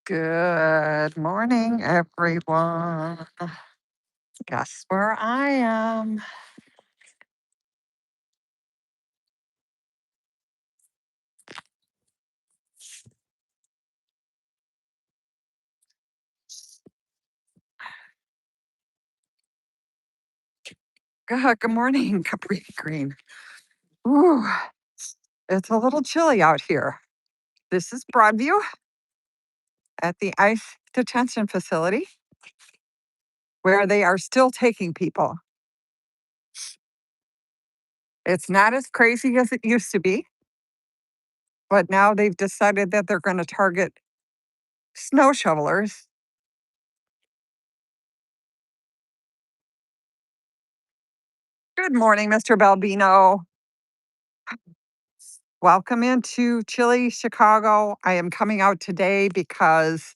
Good morning, everyone. Guess where I am? Good morning, Capri Green. Ooh, it's a little chilly out here. This is Broadview at the ICE detention facility where they are still taking people. It's not as crazy as it used to be, but now they've decided that they're going to target snow shovelers. Good morning, Mr. Balbino. Welcome into chilly Chicago. I am coming out today because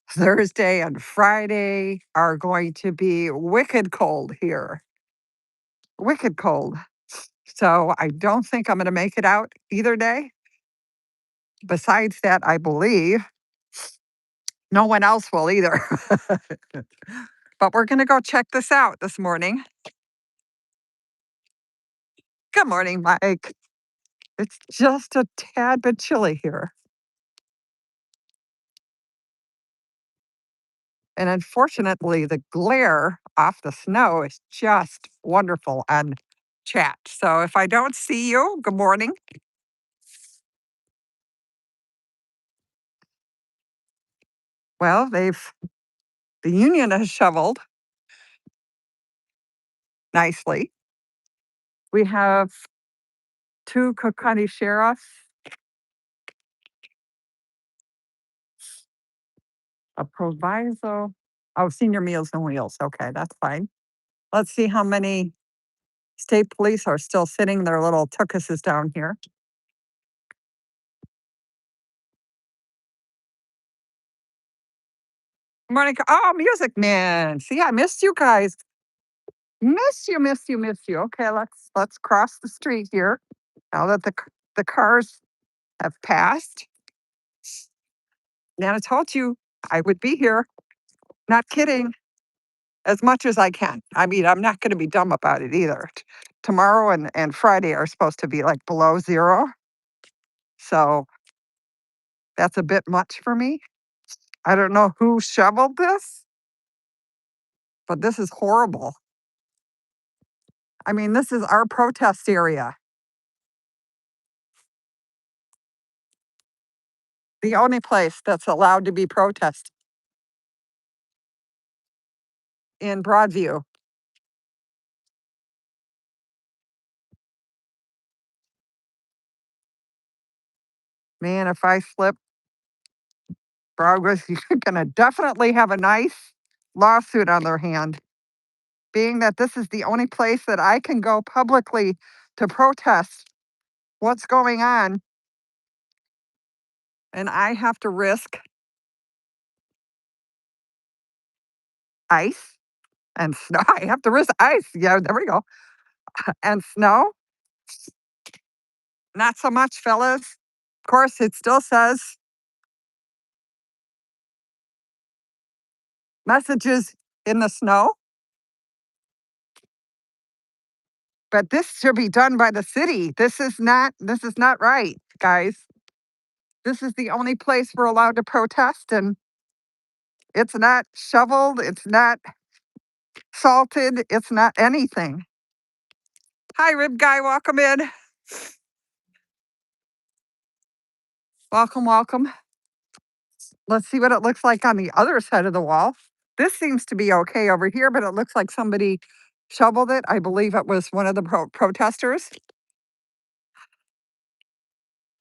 Thursday and Friday are going to be wicked cold here. Wicked cold. So I don't think I'm going to make it out either day. Besides that, I believe no one else will either. But we're going to go check this out this morning. Good morning, Mike. It's just a tad bit chilly here. And unfortunately, the glare off the snow is just wonderful on chat. So if I don't see you, good morning. Well, the union has shoveled nicely. We have two Cook County sheriffs, a proviso. Oh, senior meals and wheels. Okay, that's fine. Let's see how many state police are still sitting their little tuchuses down here. Morning. Oh, Music Man. See, I missed you guys. Missed you. Okay, let's cross the street here. Now that the cars have passed. Nana told you I would be here. Not kidding. As much as I can. I mean, I'm not going to be dumb about it either. Tomorrow and Friday are supposed to be like below zero. So that's a bit much for me. I don't know who shoveled this, but this is horrible. I mean, this is our protest area. The only place that's allowed to be protest in Broadview. Man, if I slip, Broadview's going to definitely have a nice lawsuit on their hand, being that this is the only place that I can go publicly to protest what's going on. And I have to risk ice and snow. I have to risk ice. Yeah, there we go. And snow. Not so much, fellas. Of course, it still says messages in the snow. But this should be done by the city. This is not right, guys. This is the only place we're allowed to protest, and it's not shoveled, it's not salted, it's not anything. Hi, Rib Guy, welcome in. Welcome. Let's see what it looks like on the other side of the wall. This seems to be okay over here, but it looks like somebody shoveled it. I believe it was one of the protesters.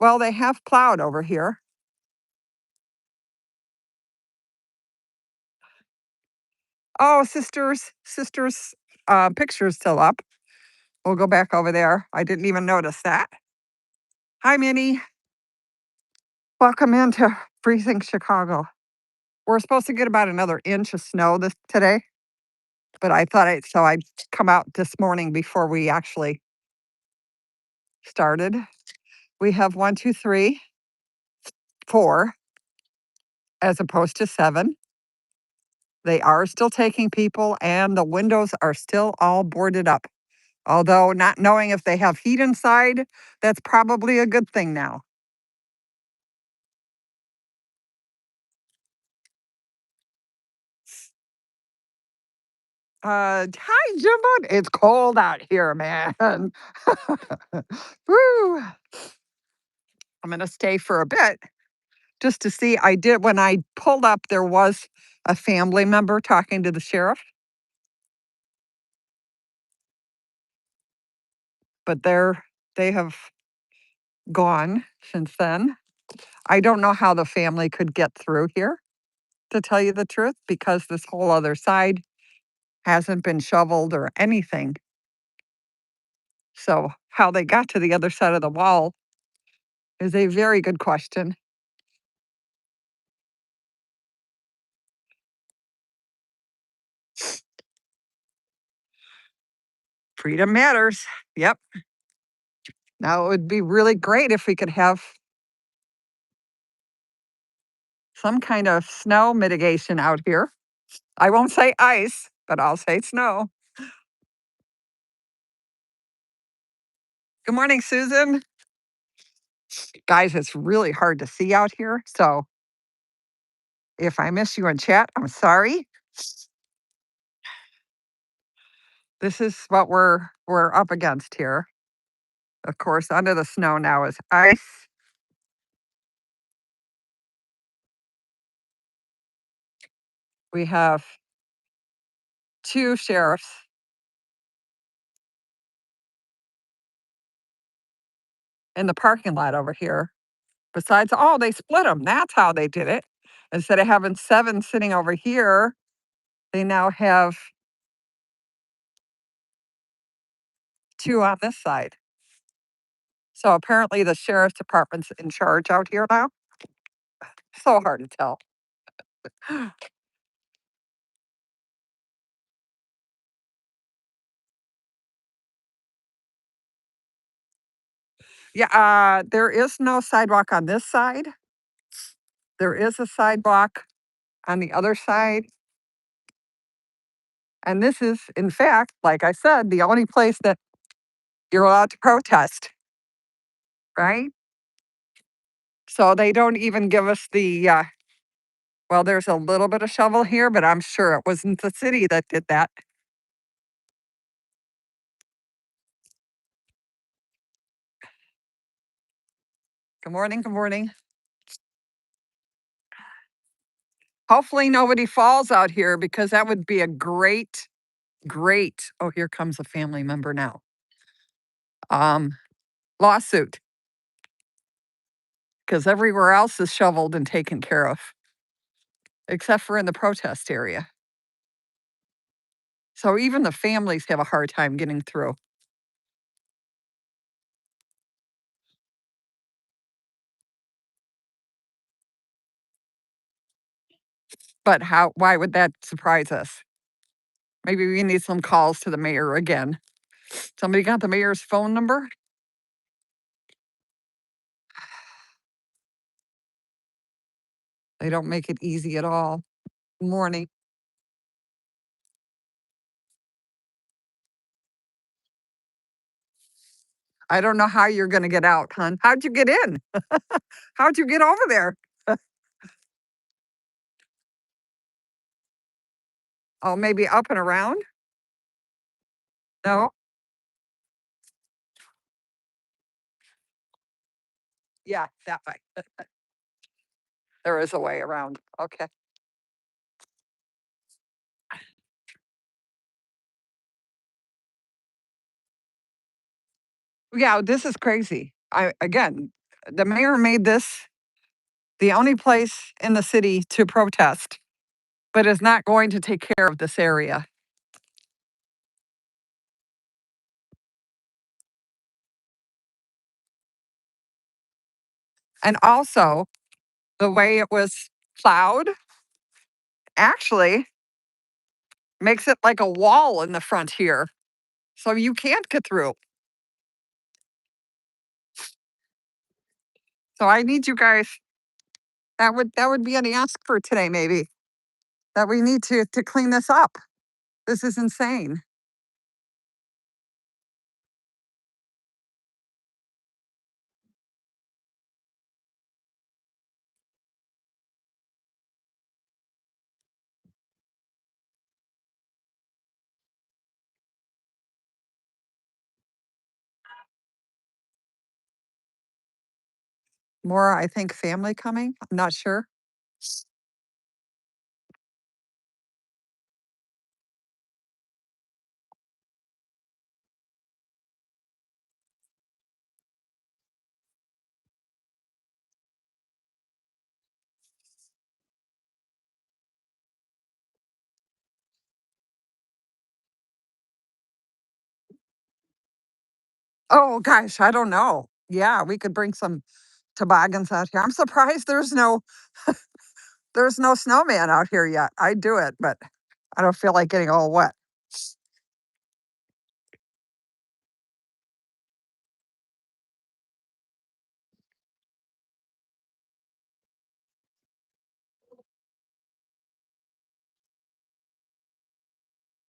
Well, they have plowed over here. Oh, sister's picture's still up. We'll go back over there. I didn't even notice that. Hi, Minnie. Welcome into freezing Chicago. We're supposed to get about another inch of snow today, but I thought I'd come out this morning before we actually started. We have 1, 2, 3, 4, as opposed to 7. They are still taking people, and the windows are still all boarded up. Although, not knowing if they have heat inside, that's probably a good thing now. Hi, Jimbo. It's cold out here, man. Woo. I'm going to stay for a bit just to see. I did, when I pulled up, there was a family member talking to the sheriff, but they have gone since then. I don't know how the family could get through here, to tell you the truth, because this whole other side hasn't been shoveled or anything. So, how they got to the other side of the wall is a very good question. Freedom matters. Yep. Now, it would be really great if we could have some kind of snow mitigation out here. I won't say ice, but I'll say snow. Good morning, Susan. Guys, it's really hard to see out here. So if I miss you in chat, I'm sorry. This is what we're up against here. Of course, under the snow now is ice. We have 2 sheriffs in the parking lot over here. Besides, oh, they split them. That's how they did it. Instead of having 7 sitting over here, they now have 2 on this side. So apparently the sheriff's department's in charge out here now. So hard to tell. Yeah, there is no sidewalk on this side. There is a sidewalk on the other side. And this is, in fact, like I said, the only place that you're allowed to protest, right? So they don't even give us well, there's a little bit of shovel here, but I'm sure it wasn't the city that did that. Good morning. Good morning. Hopefully nobody falls out here because that would be a great, great. Oh, here comes a family member now. Um, Lawsuit, because everywhere else is shoveled and taken care of, except for in the protest area. So even the families have a hard time getting through. But why would that surprise us? Maybe we need some calls to the mayor again. Somebody got the mayor's phone number? They don't make it easy at all. Morning. I don't know how you're going to get out, hon. How'd you get in? How'd you get over there? Oh, maybe up and around? No? Yeah, that way. There is a way around. Okay. Yeah, this is crazy. Again, the mayor made this the only place in the city to protest, but is not going to take care of this area. And also, the way it was plowed actually makes it like a wall in the front here. So you can't get through. So I need you guys That would be an ask for today, maybe. That we need to clean this up. This is insane. More, I think, family coming. I'm not sure. Oh gosh, I don't know. Yeah, we could bring some toboggans out here. I'm surprised there's no snowman out here yet. I'd do it, but I don't feel like getting all wet.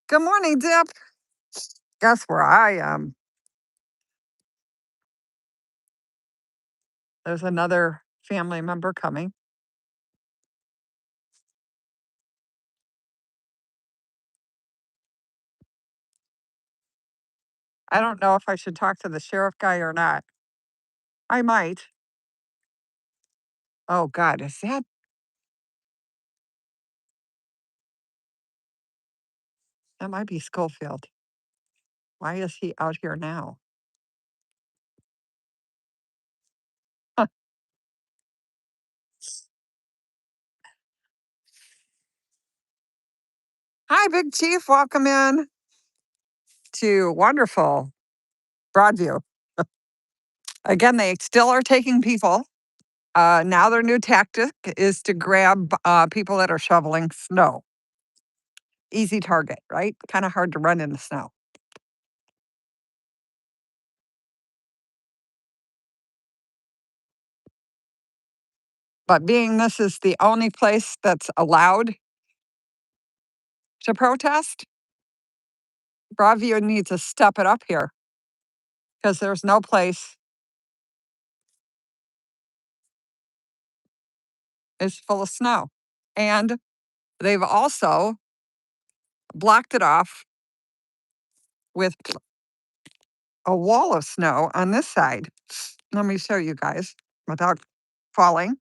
Good morning, Dip. Guess where I am? There's another family member coming. I don't know if I should talk to the sheriff guy or not. I might. Oh God, that might be Schofield. Why is he out here now? Huh. Hi, Big Chief. Welcome in to wonderful Broadview. Again, they still are taking people. Now their new tactic is to grab people that are shoveling snow. Easy target, right? Kind of hard to run in the snow. But being this is the only place that's allowed to protest, Broadview needs to step it up here because there's no place is full of snow. And they've also blocked it off with a wall of snow on this side. Let me show you guys without falling.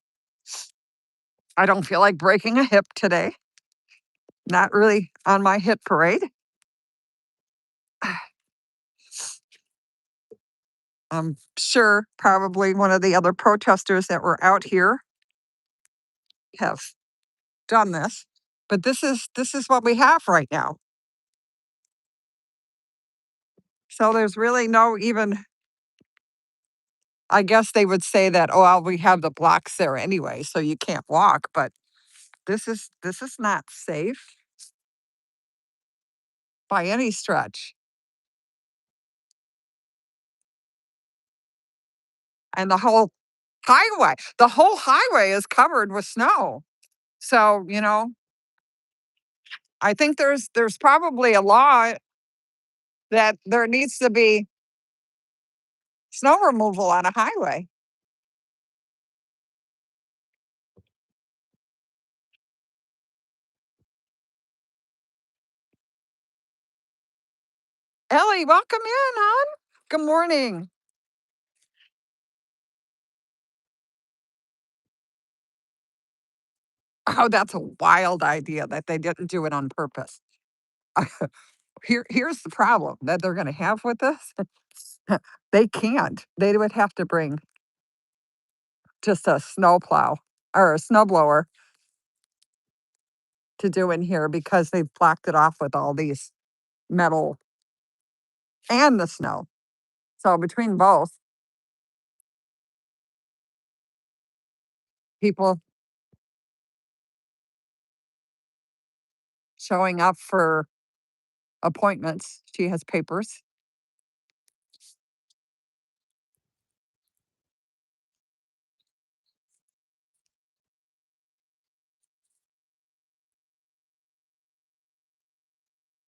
I don't feel like breaking a hip today. Not really on my hit parade. I'm sure probably one of the other protesters that were out here have done this, but this is what we have right now. So there's really no even, I guess they would say that, oh, well, we have the blocks there anyway, so you can't walk, but this is not safe by any stretch. And the whole highway is covered with snow. So, I think there's probably a law that there needs to be snow removal on a highway. Ellie, welcome in, hon. Good morning. Oh, that's a wild idea that they didn't do it on purpose. Here's the problem that they're going to have with this. They can't. They would have to bring just a snowplow or a snowblower to do in here because they've blocked it off with all these metal and the snow. So between both, people showing up for appointments. She has papers.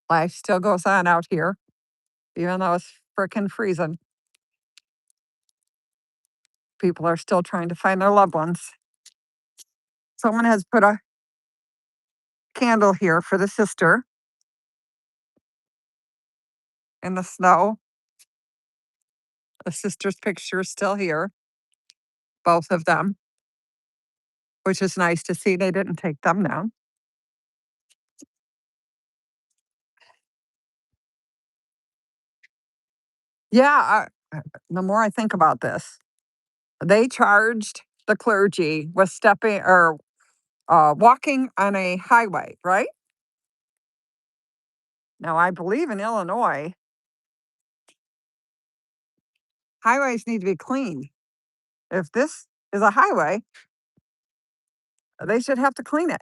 Life still goes on out here, even though it's frickin' freezing. People are still trying to find their loved ones. Someone has put a candle here for the sister in the snow. The sister's picture is still here, both of them, which is nice to see they didn't take them down. Yeah, the more I think about this, they charged the clergy with stepping or walking on a highway, right? Now, I believe in Illinois, highways need to be cleaned. If this is a highway, they should have to clean it.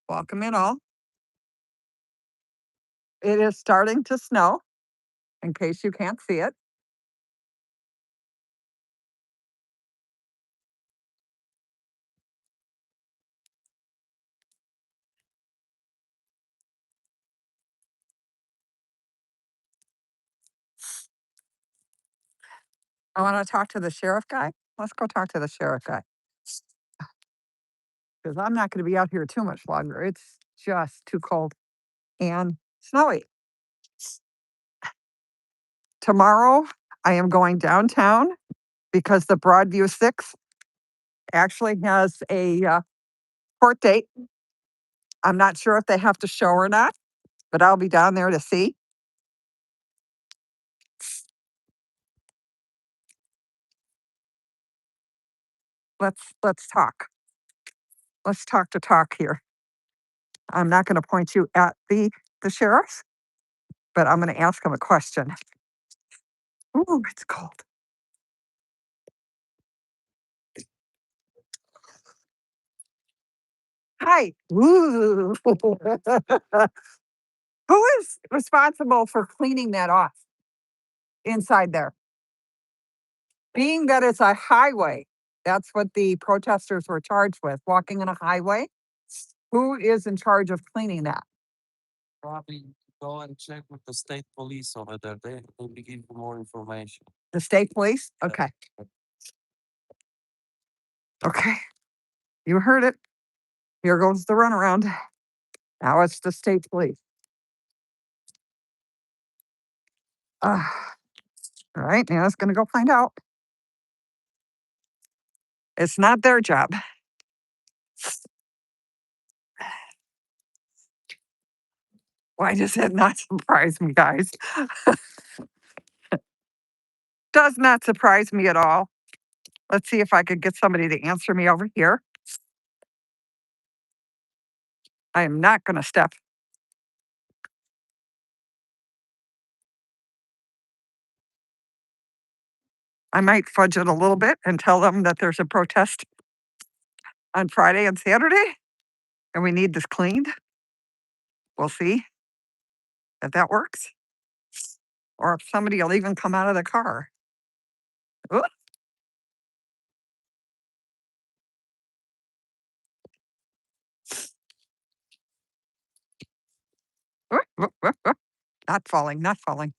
Welcome in all. It is starting to snow, in case you can't see it. I want to talk to the sheriff guy. Let's go talk to the sheriff guy because I'm not going to be out here too much longer. It's just too cold and snowy. Tomorrow, I am going downtown because the Broadview 6 actually has a court date. I'm not sure if they have to show or not, but I'll be down there to see. Let's talk. Let's talk to talk here. I'm not going to point you at the sheriff, but I'm going to ask him a question. Ooh, it's cold. Hi. Ooh. Who is responsible for cleaning that off inside there? Being that it's a highway, that's what the protesters were charged with, walking on a highway. Who is in charge of cleaning that? Probably go and check with the state police over there. They will be giving you more information. The state police? Okay. Okay. You heard it. Here goes the runaround. Now it's the state police. All right. Now it's going to go find out. It's not their job. Why does it not surprise me, guys? Does not surprise me at all. Let's see if I could get somebody to answer me over here. I am not going to step. I might fudge it a little bit and tell them that there's a protest on Friday and Saturday and we need this cleaned. We'll see if that works or if somebody will even come out of the car. Ooh. Ooh, ooh, ooh, ooh. Not falling, not falling.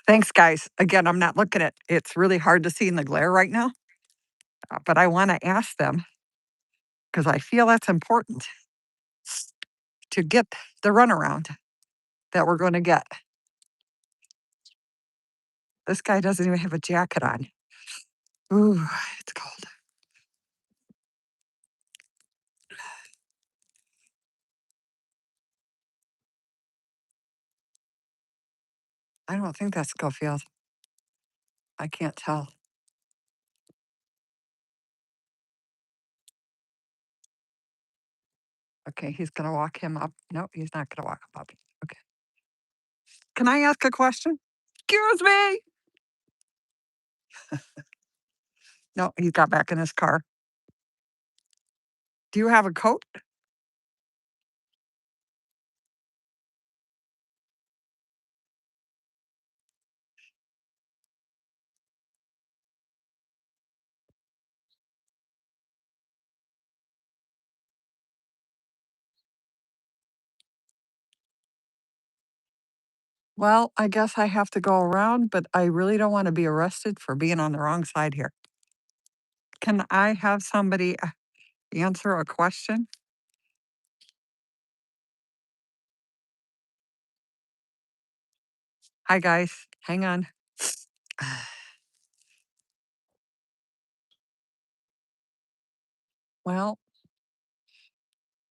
Thanks, guys. Again, I'm not looking at it's really hard to see in the glare right now, but I want to ask them because I feel that's important to get the runaround that we're going to get. This guy doesn't even have a jacket on. Ooh, it's cold. I don't think that's Schofield. I can't tell. Okay, he's going to walk him up. No, he's not going to walk him up. Okay. Can I ask a question? Excuse me. No, he got back in his car. Do you have a coat? Well, I guess I have to go around, but I really don't want to be arrested for being on the wrong side here. Can I have somebody answer a question? Hi, guys. Hang on. Well,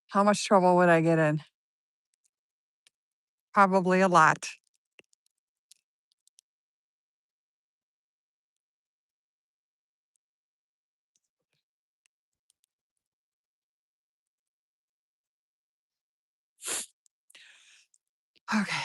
how much trouble would I get in? Probably a lot. Okay.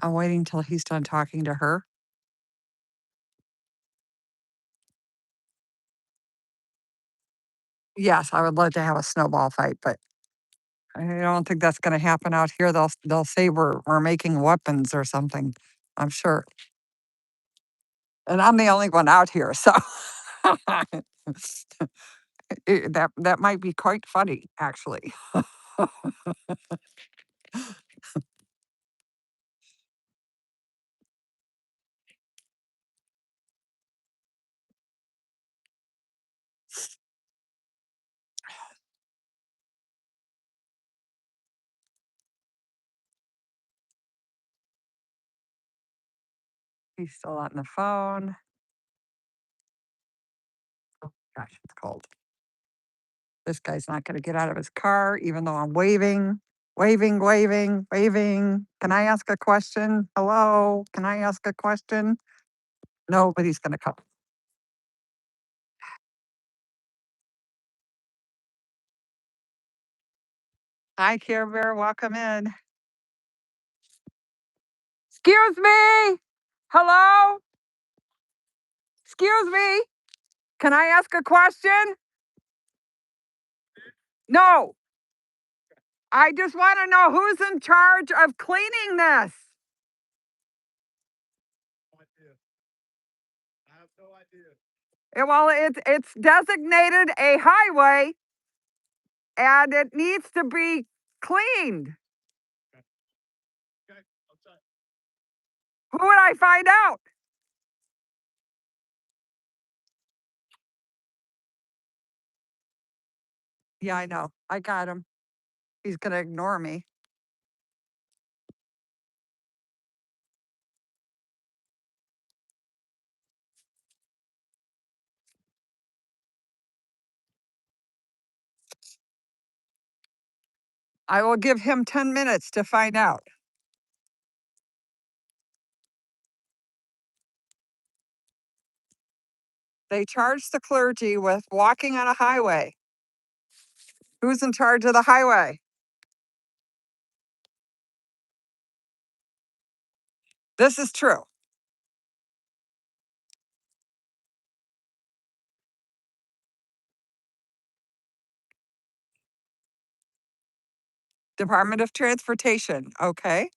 I'm waiting till he's done talking to her. Yes, I would love to have a snowball fight, but I don't think that's going to happen out here. They'll say we're making weapons or something. I'm sure, and I'm the only one out here, so that might be quite funny, actually. He's still on the phone. Oh, gosh, it's cold. This guy's not going to get out of his car, even though I'm waving, waving, waving, waving. Can I ask a question? Hello? Can I ask a question? Nobody's going to come. Hi, Care Bear. Welcome in. Excuse me. Hello? Excuse me. Can I ask a question? No. I just want to know who's in charge of cleaning this. Well, it's designated a highway and it needs to be cleaned. Who would I find out? Yeah, I know. I got him. He's going to ignore me. I will give him 10 minutes to find out. They charge the clergy with walking on a highway. Who's in charge of the highway? This is true. Department of Transportation. Okay.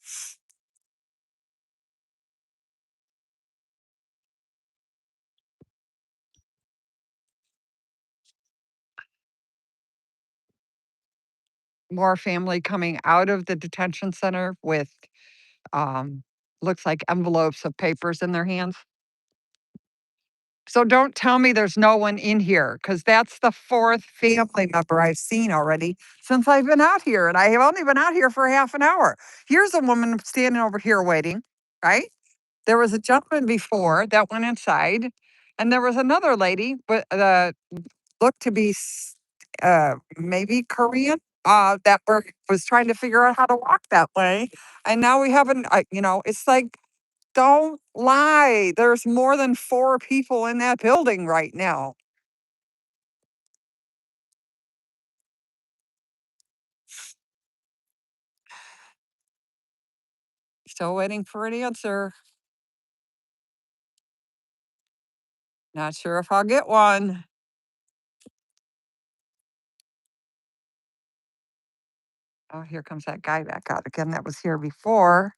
More family coming out of the detention center with um, looks like envelopes of papers in their hands. So don't tell me there's no one in here because that's the fourth family member I've seen already since I've been out here. And I have only been out here for half an hour. Here's a woman standing over here waiting, right? There was a gentleman before that went inside, and there was another lady, but looked to be maybe Korean. that was trying to figure out how to walk that way. And now we haven't, it's like, don't lie. There's more than 4 people in that building right now. Still waiting for an answer. Not sure if I'll get one. Oh, here comes that guy back out again that was here before.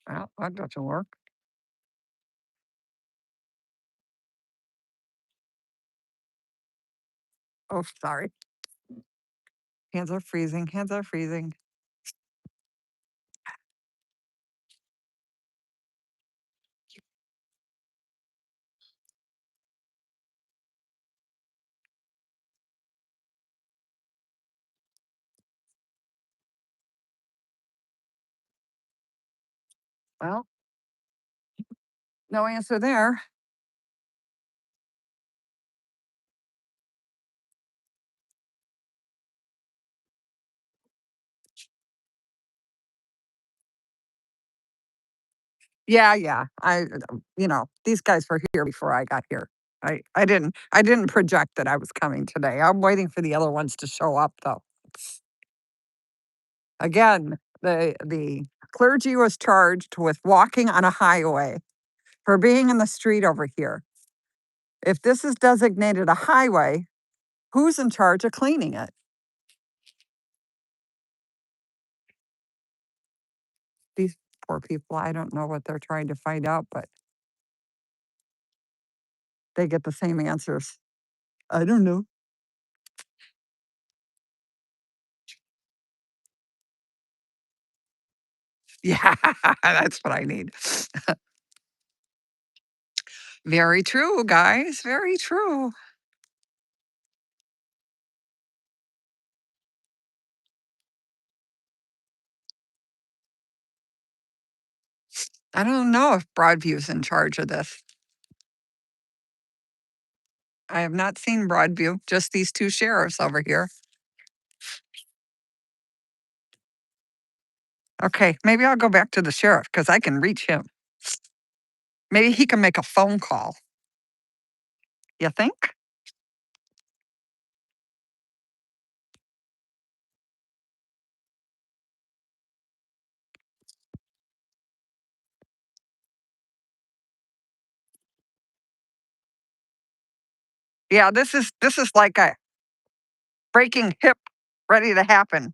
Well, that doesn't work. Oh, sorry. Hands are freezing. Hands are freezing. Well, no answer there. Yeah, yeah. These guys were here before I got here. I didn't project that I was coming today. I'm waiting for the other ones to show up though. Again, the clergy was charged with walking on a highway for being in the street over here. If this is designated a highway, who's in charge of cleaning it? These poor people, I don't know what they're trying to find out, but they get the same answers. I don't know. Yeah, that's what I need. Very true, guys. Very true. I don't know if Broadview's in charge of this. I have not seen Broadview, just these 2 sheriffs over here. Okay, maybe I'll go back to the sheriff because I can reach him. Maybe he can make a phone call. You think? Yeah, this is like a breaking hip ready to happen.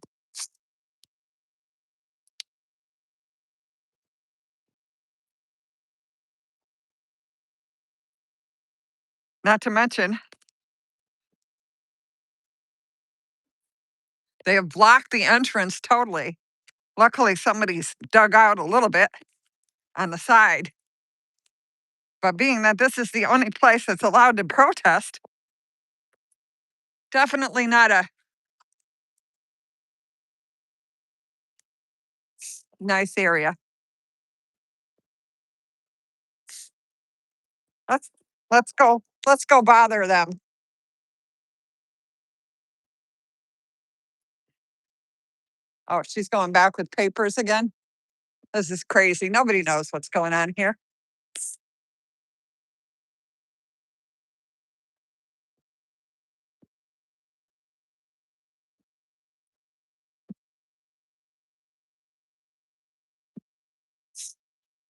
Not to mention, they have blocked the entrance totally. Luckily, somebody's dug out a little bit on the side. But being that this is the only place that's allowed to protest, definitely not a nice area. Let's let's go. Let's go bother them. Oh, she's going back with papers again. This is crazy. Nobody knows what's going on here.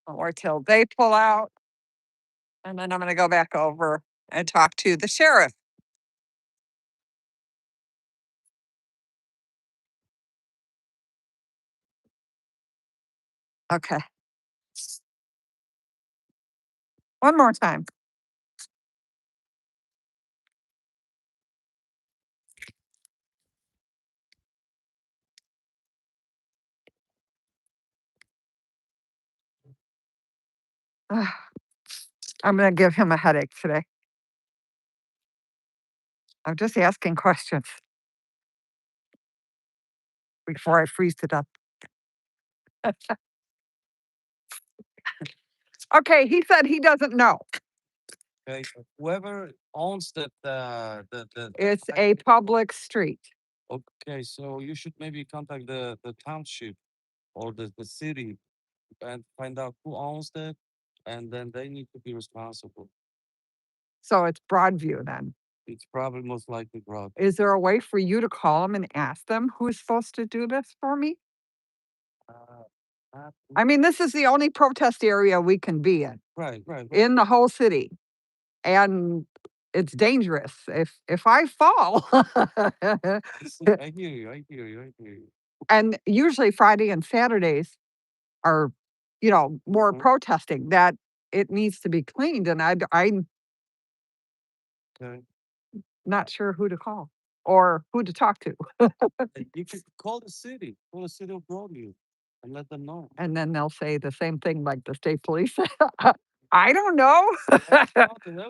Or till they pull out. And then I'm going to go back over and talk to the sheriff. Okay. One more time. I'm going to give him a headache today. I'm just asking questions before I freeze to death. Okay, he said he doesn't know. Okay, whoever owns the It's a public street. okay, so you should maybe contact the township or the city and find out who owns that, and then they need to be responsible. So it's Broadview then. It's probably most likely Broad. Is there a way for you to call them and ask them who's supposed to do this for me? Uh, I mean, this is the only protest area we can be in, right. in the whole city. And it's dangerous. If I fall, I hear you. I hear you. I hear you. and usually Friday and Saturdays are, more Mhm. protesting that it needs to be cleaned. And I'm Okay. not sure who to call or who to talk to. You could call the city of Broadview, and let them know. And then they'll say the same thing like the state police. I don't know.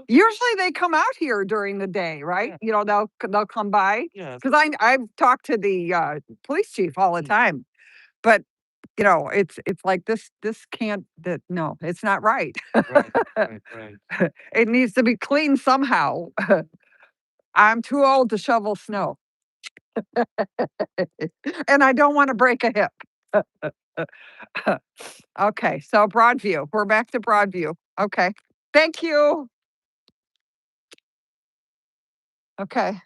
Usually they come out here during the day, right? Yeah. They'll come by Yeah. because I've talked to the police chief all the time, but it's like this can't that no, it's not right. Right. It needs to be cleaned somehow. I'm too old to shovel snow, and I don't want to break a hip. Okay, so Broadview. We're back to Broadview. Okay. Thank you. Okay.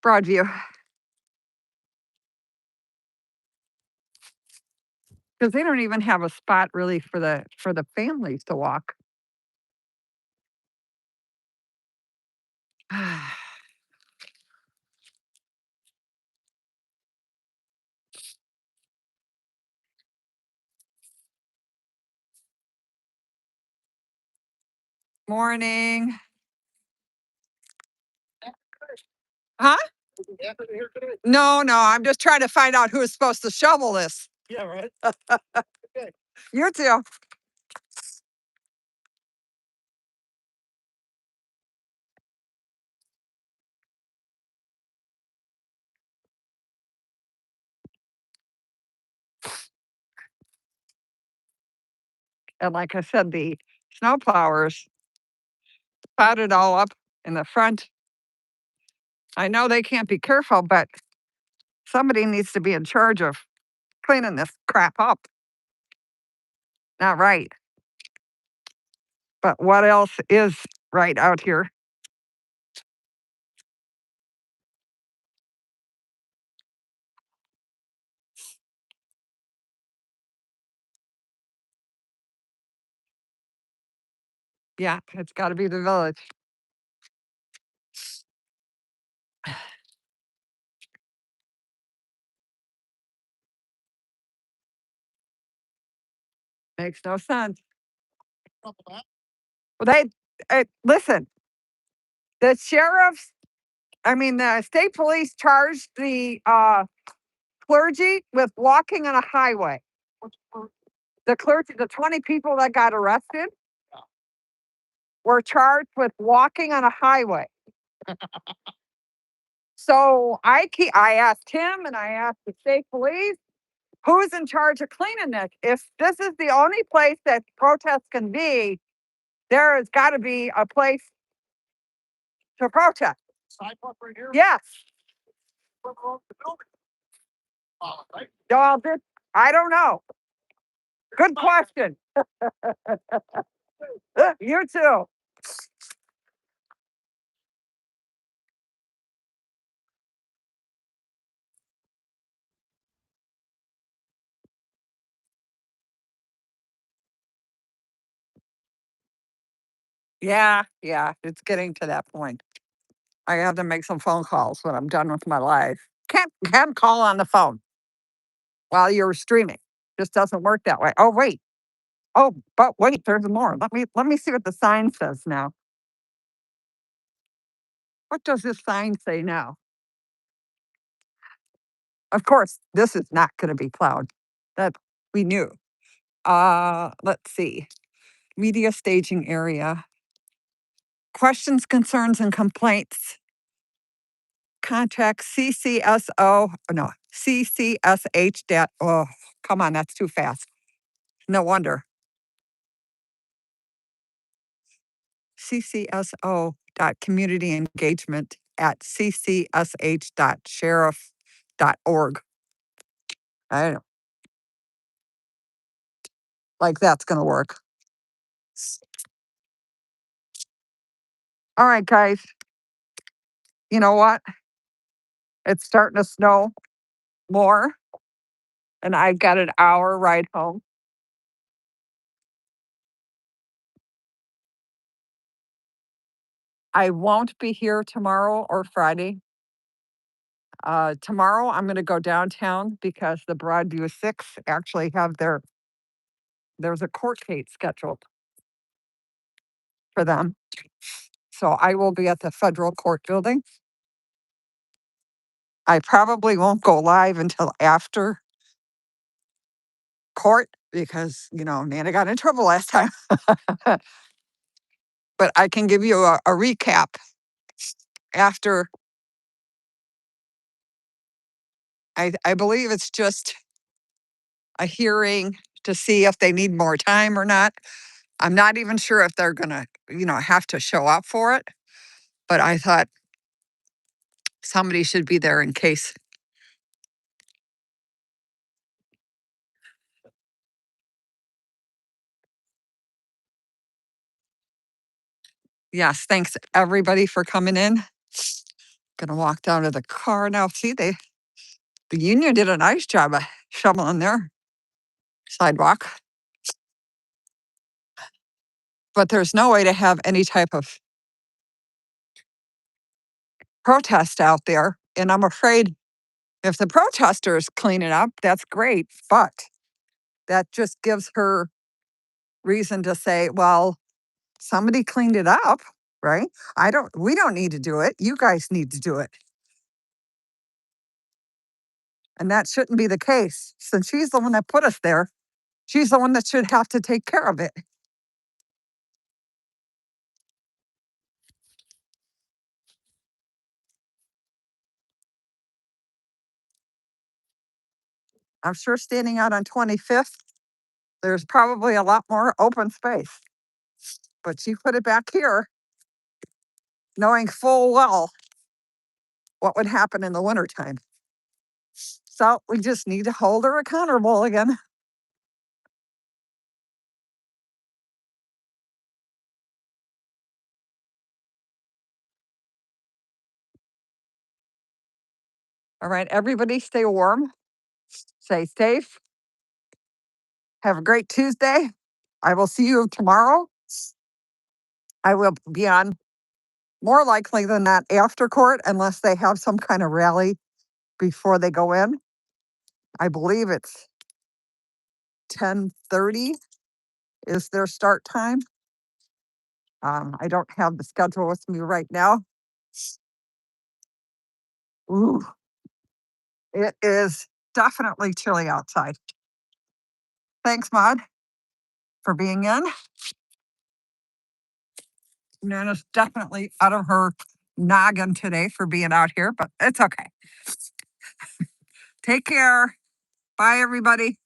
Broadview. Because they don't even have a spot really for the families to walk. Morning. Huh? No, I'm just trying to find out who's supposed to shovel this. Yeah, right. You too. And like I said, the snow plowers plowed it all up in the front. I know they can't be careful, but somebody needs to be in charge of cleaning this crap up. Not right. But what else is right out here? Yeah, it's got to be the village. Makes no sense. Well, listen, the sheriffs, the state police charged the clergy with walking on a highway. The clergy, the 20 people that got arrested were charged with walking on a highway. So I asked him and I asked the state police, who's in charge of cleaning this? If this is the only place that protests can be, there has got to be a place to protest. Sidewalk right here? Yes. Well, I don't know. Good question. You too. Yeah, it's getting to that point. I have to make some phone calls when I'm done with my life. Can't call on the phone while you're streaming. Just doesn't work that way. Oh wait. Oh, but wait, there's more. Let me see what the sign says now. What does this sign say now? Of course, this is not going to be plowed. That we knew. Let's see. Media staging area. Questions, concerns, and complaints. Contact CCSO, no, CCSH. Oh, come on, that's too fast. No wonder. CCSO.communityengagement@ccsh.sheriff.org. I don't like that's going to work. All right, guys. You know what? It's starting to snow more, and I've got an hour ride home. I won't be here tomorrow or Friday. Tomorrow, I'm going to go downtown because the Broadview 6 actually have there's a court case scheduled for them. So I will be at the federal court building. I probably won't go live until after court because, Nana got in trouble last time. But I can give you a recap after. I believe it's just a hearing to see if they need more time or not. I'm not even sure if they're going to, have to show up for it. But I thought somebody should be there in case. Yes, thanks everybody for coming in. Gonna walk down to the car now. See, the union did a nice job of shoveling their sidewalk. But there's no way to have any type of protest out there. And I'm afraid if the protesters clean it up, that's great. But that just gives her reason to say, well, somebody cleaned it up, right? We don't need to do it. You guys need to do it. And that shouldn't be the case. Since she's the one that put us there, she's the one that should have to take care of it. I'm sure standing out on 25th, there's probably a lot more open space. But she put it back here, knowing full well what would happen in the wintertime. So we just need to hold her accountable again. All right, everybody stay warm, stay safe. Have a great Tuesday. I will see you tomorrow. I will be on more likely than not after court unless they have some kind of rally before they go in. I believe it's 10:30 is their start time. I don't have the schedule with me right now. Ooh, it is definitely chilly outside. Thanks, Maud, for being in. Nana's definitely out of her noggin today for being out here, but it's okay. Take care. Bye, everybody.